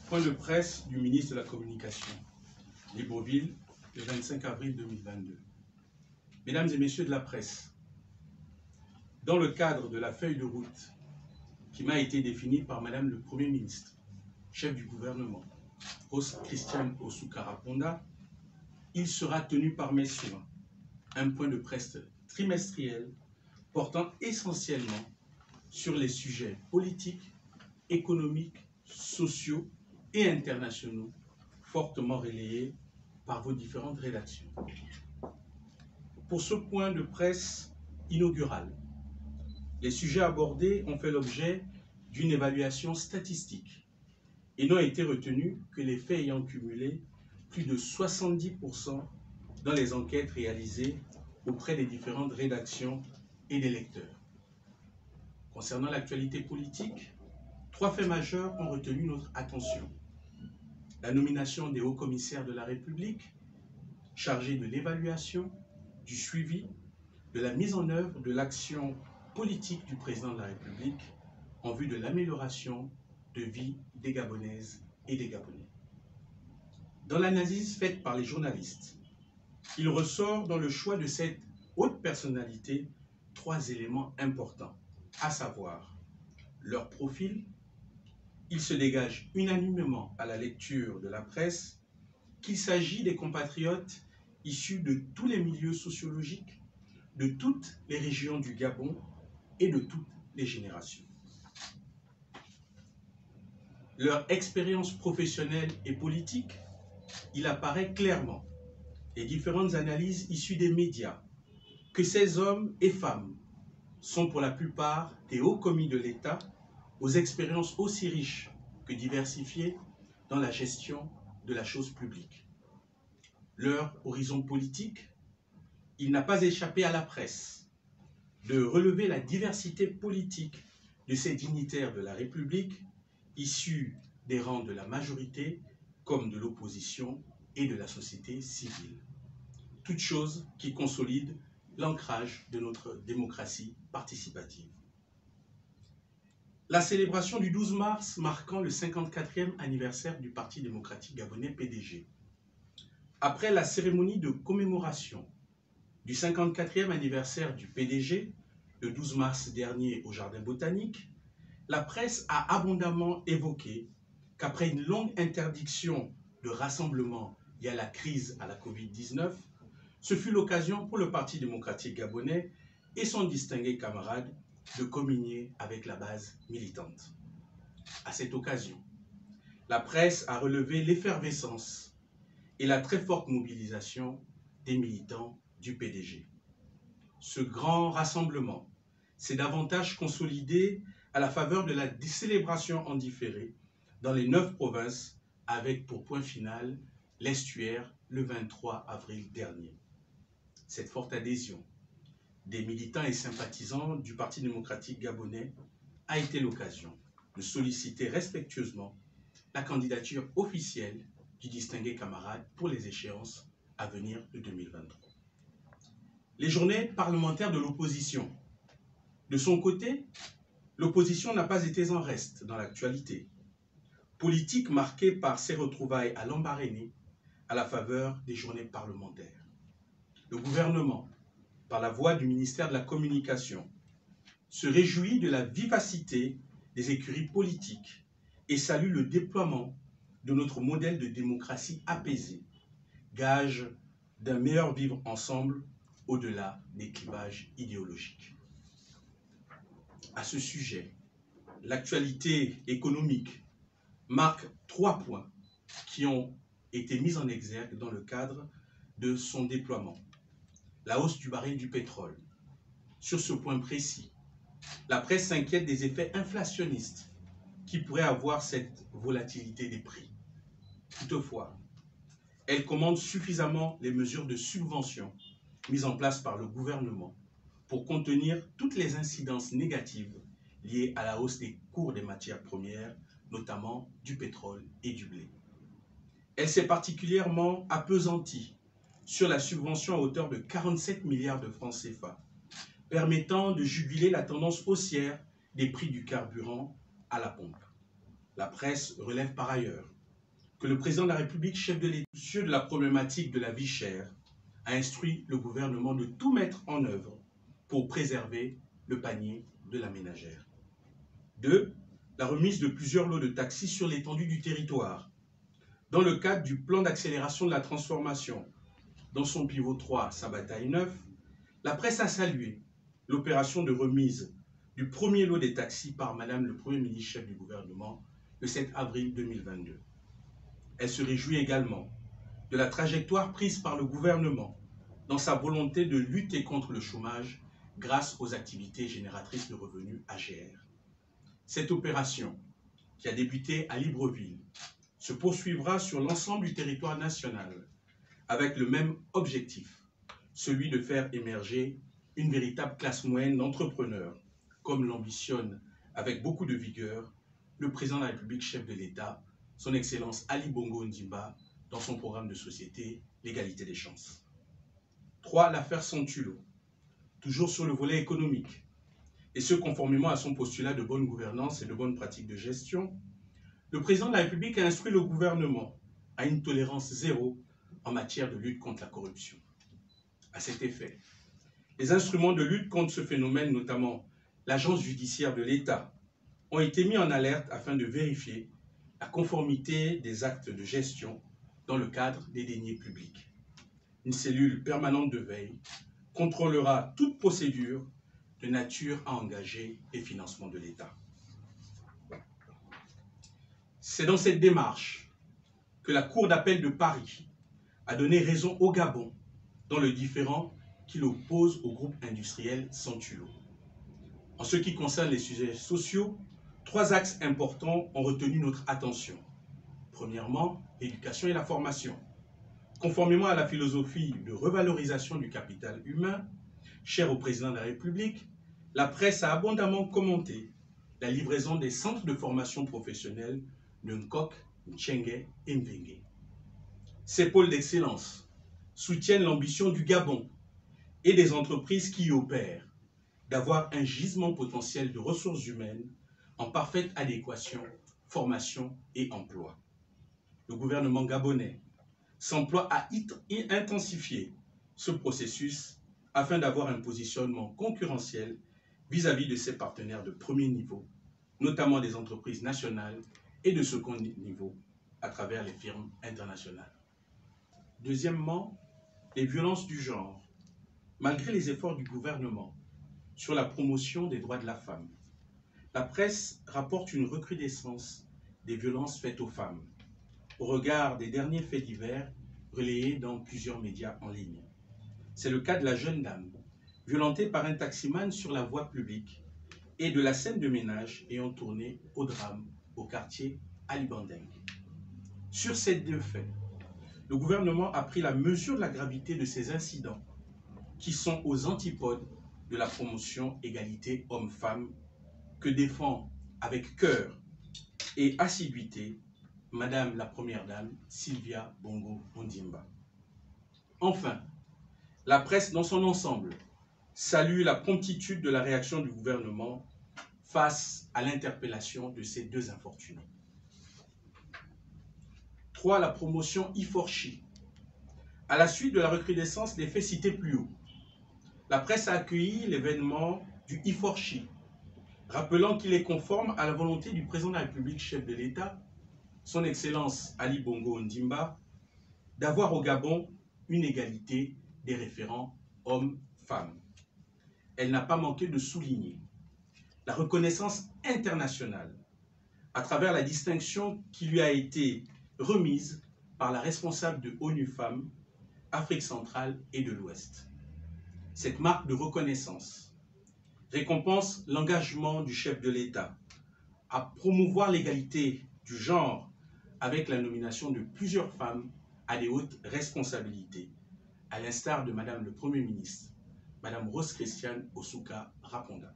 Point de presse du ministre de la Communication, Libreville, le 25 avril 2022. Mesdames et messieurs de la presse, dans le cadre de la feuille de route qui m'a été définie par Madame le Premier ministre, chef du gouvernement, Christiane Osuka-Raponda, il sera tenu par mes soins un point de presse trimestriel portant essentiellement sur les sujets politiques, économiques, sociaux et internationaux fortement relayés par vos différentes rédactions. Pour ce point de presse inaugural, les sujets abordés ont fait l'objet d'une évaluation statistique et n'ont été retenus que les faits ayant cumulé plus de 70% dans les enquêtes réalisées auprès des différentes rédactions et des lecteurs. Concernant l'actualité politique, 3 faits majeurs ont retenu notre attention. La nomination des hauts commissaires de la République, chargés de l'évaluation, du suivi, de la mise en œuvre de l'action politique du président de la République en vue de l'amélioration de vie des Gabonaises et des Gabonais. Dans l'analyse faite par les journalistes, il ressort dans le choix de cette haute personnalité 3 éléments importants, à savoir leur profil. Il se dégage unanimement à la lecture de la presse qu'il s'agit des compatriotes issus de tous les milieux sociologiques, de toutes les régions du Gabon et de toutes les générations. Leur expérience professionnelle et politique, il apparaît clairement, les différentes analyses issues des médias, que ces hommes et femmes sont pour la plupart des hauts commis de l'État aux expériences aussi riches que diversifiées dans la gestion de la chose publique. Leur horizon politique, il n'a pas échappé à la presse de relever la diversité politique de ces dignitaires de la République issus des rangs de la majorité comme de l'opposition et de la société civile. Toute chose qui consolide l'ancrage de notre démocratie participative. La célébration du 12 mars marquant le 54e anniversaire du Parti démocratique gabonais PDG. Après la cérémonie de commémoration du 54e anniversaire du PDG, le 12 mars dernier au Jardin botanique, la presse a abondamment évoqué qu'après une longue interdiction de rassemblement liée à la crise à la Covid-19, ce fut l'occasion pour le Parti démocratique gabonais et son distingué camarade de communier avec la base militante. À cette occasion, la presse a relevé l'effervescence et la très forte mobilisation des militants du PDG. Ce grand rassemblement s'est davantage consolidé à la faveur de la célébration en différé dans les 9 provinces avec pour point final l'estuaire le 23 avril dernier. Cette forte adhésion des militants et sympathisants du Parti démocratique gabonais a été l'occasion de solliciter respectueusement la candidature officielle du distingué camarade pour les échéances à venir de 2023. Les journées parlementaires de l'opposition. De son côté, l'opposition n'a pas été en reste dans l'actualité politique marquée par ses retrouvailles à Lambaréné à la faveur des journées parlementaires. Le gouvernement, par la voix du ministère de la Communication, se réjouit de la vivacité des écuries politiques et salue le déploiement de notre modèle de démocratie apaisée, gage d'un meilleur vivre ensemble au-delà des clivages idéologiques. À ce sujet, l'actualité économique marque 3 points qui ont été mis en exergue dans le cadre de son déploiement. La hausse du baril du pétrole. Sur ce point précis, la presse s'inquiète des effets inflationnistes qui pourraient avoir cette volatilité des prix. Toutefois, elle commande suffisamment les mesures de subvention mises en place par le gouvernement pour contenir toutes les incidences négatives liées à la hausse des cours des matières premières, notamment du pétrole et du blé. Elle s'est particulièrement appesantie sur la subvention à hauteur de 47 milliards de francs CFA, permettant de juguler la tendance haussière des prix du carburant à la pompe. La presse relève par ailleurs que le président de la République, chef de l'État, soucieux de la problématique de la vie chère, a instruit le gouvernement de tout mettre en œuvre pour préserver le panier de la ménagère. 2. La remise de plusieurs lots de taxis sur l'étendue du territoire. Dans le cadre du plan d'accélération de la transformation, dans son pivot 3, sa bataille 9, la presse a salué l'opération de remise du premier lot des taxis par Madame le Premier ministre chef du gouvernement le 7 avril 2022. Elle se réjouit également de la trajectoire prise par le gouvernement dans sa volonté de lutter contre le chômage grâce aux activités génératrices de revenus AGR. Cette opération, qui a débuté à Libreville, se poursuivra sur l'ensemble du territoire national avec le même objectif, celui de faire émerger une véritable classe moyenne d'entrepreneurs, comme l'ambitionne avec beaucoup de vigueur le président de la République, chef de l'État, son Excellence Ali Bongo Ondimba, dans son programme de société, l'égalité des chances. 3. L'affaire Santulo, toujours sur le volet économique, et ce conformément à son postulat de bonne gouvernance et de bonnes pratiques de gestion, le président de la République a instruit le gouvernement à une tolérance zéro en matière de lutte contre la corruption. À cet effet, les instruments de lutte contre ce phénomène, notamment l'agence judiciaire de l'État, ont été mis en alerte afin de vérifier la conformité des actes de gestion dans le cadre des deniers publics. Une cellule permanente de veille contrôlera toute procédure de nature à engager les financements de l'État. C'est dans cette démarche que la Cour d'appel de Paris a donné raison au Gabon dans le différend qui l'oppose au groupe industriel Santulo. En ce qui concerne les sujets sociaux, 3 axes importants ont retenu notre attention. Premièrement, l'éducation et la formation. Conformément à la philosophie de revalorisation du capital humain, chère au président de la République, la presse a abondamment commenté la livraison des centres de formation professionnelle de Nkok, Ntchenge et Mvenge. Ces pôles d'excellence soutiennent l'ambition du Gabon et des entreprises qui y opèrent d'avoir un gisement potentiel de ressources humaines en parfaite adéquation, formation et emploi. Le gouvernement gabonais s'emploie à intensifier ce processus afin d'avoir un positionnement concurrentiel vis-à-vis de ses partenaires de premier niveau, notamment des entreprises nationales et de second niveau à travers les firmes internationales. Deuxièmement, les violences du genre. Malgré les efforts du gouvernement sur la promotion des droits de la femme, la presse rapporte une recrudescence des violences faites aux femmes, au regard des derniers faits divers relayés dans plusieurs médias en ligne. C'est le cas de la jeune dame, violentée par un taximan sur la voie publique, et de la scène de ménage ayant tourné au drame au quartier Ali Bandeng. Sur ces 2 faits, le gouvernement a pris la mesure de la gravité de ces incidents qui sont aux antipodes de la promotion égalité homme-femme que défend avec cœur et assiduité Madame la Première Dame Sylvia Bongo Ondimba. Enfin, la presse dans son ensemble salue la promptitude de la réaction du gouvernement face à l'interpellation de ces 2 infortunés. 3. La promotion Iforchi. À la suite de la recrudescence des faits cités plus haut, la presse a accueilli l'événement du Iforchi, rappelant qu'il est conforme à la volonté du président de la République, chef de l'État, son Excellence Ali Bongo Ondimba, d'avoir au Gabon une égalité des référents hommes-femmes. Elle n'a pas manqué de souligner la reconnaissance internationale à travers la distinction qui lui a été remise par la responsable de ONU Femmes, Afrique centrale et de l'Ouest. Cette marque de reconnaissance récompense l'engagement du chef de l'État à promouvoir l'égalité du genre avec la nomination de plusieurs femmes à des hautes responsabilités, à l'instar de Madame le Premier ministre, Madame Rose Christiane Osuka Raponda.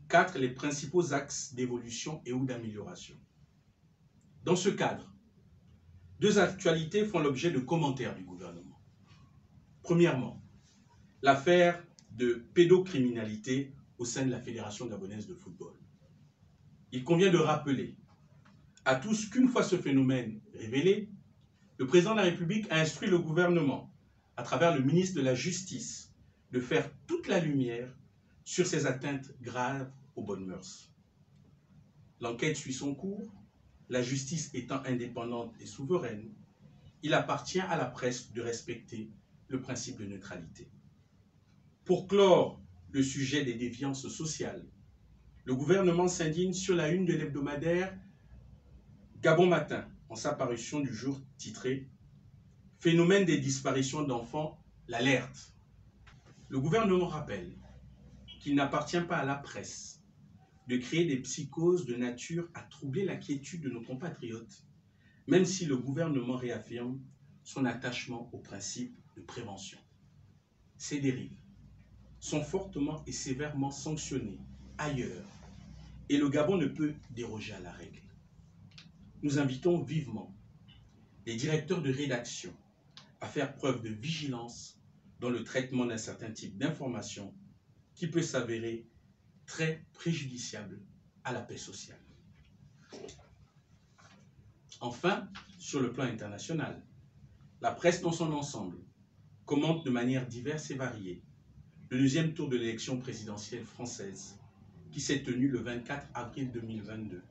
4. Les principaux axes d'évolution et ou d'amélioration. Dans ce cadre, 2 actualités font l'objet de commentaires du gouvernement. Premièrement, l'affaire de pédocriminalité au sein de la Fédération gabonaise de football. Il convient de rappeler à tous qu'une fois ce phénomène révélé, le président de la République a instruit le gouvernement, à travers le ministre de la Justice, de faire toute la lumière sur ces atteintes graves aux bonnes mœurs. L'enquête suit son cours, la justice étant indépendante et souveraine, il appartient à la presse de respecter le principe de neutralité. Pour clore le sujet des déviances sociales, le gouvernement s'indigne sur la une de l'hebdomadaire Gabon Matin, en sa parution du jour titrée « Phénomène des disparitions d'enfants, l'alerte ». Le gouvernement rappelle qu'il n'appartient pas à la presse de créer des psychoses de nature à troubler la quiétude de nos compatriotes, même si le gouvernement réaffirme son attachement au principe de prévention. Ces dérives sont fortement et sévèrement sanctionnées ailleurs et le Gabon ne peut déroger à la règle. Nous invitons vivement les directeurs de rédaction à faire preuve de vigilance dans le traitement d'un certain type d'information qui peut s'avérer très préjudiciable à la paix sociale. Enfin, sur le plan international, la presse dans son ensemble commente de manière diverse et variée le deuxième tour de l'élection présidentielle française qui s'est tenue le 24 avril 2022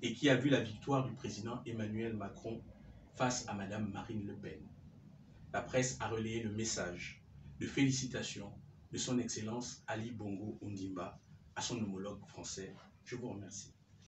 et qui a vu la victoire du président Emmanuel Macron face à Madame Marine Le Pen. La presse a relayé le message de félicitations de son Excellence Ali Bongo Ondimba à son homologue français. Je vous remercie.